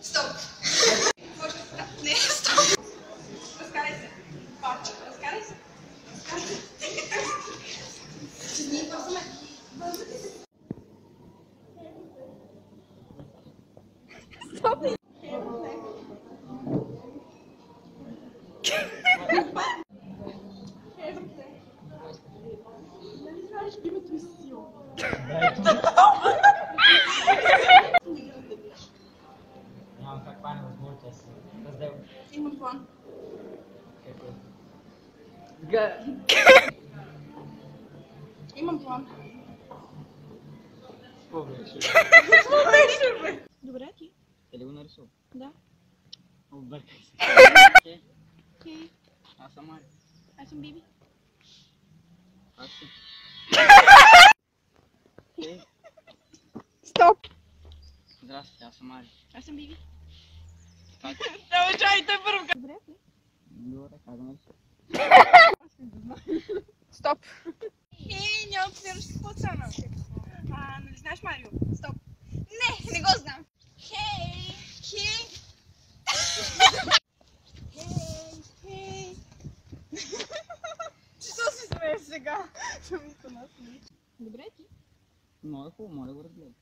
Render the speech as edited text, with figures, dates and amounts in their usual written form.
Стоп! Не, стоп! Разкарай се. Паче, разкарай се. Не, бързаме. Бързате се. Стоп! Нали знаеш името ми сила? Нямам как това невъзможно, тя си раздел. Имам план. Какво? Имам план. Какво беше? Добре, ти? Те ли го нарисува? Да. Объркай се. Окей. Аз съм Мари. Аз съм Биби. Аз си. Стоп! Здрасти, аз съм Мари. Аз съм Биби. Как? Давай, чай, той първо. Добре, ти? Добре, как да нарисува? Стоп! Хей, няма да ще какво стана? Нали знаеш Марио? Стоп! Не го знам! Хей! Хей! Хей! Защо се смееш сега? Добре, ти? Много е хубаво, моля го разгледай.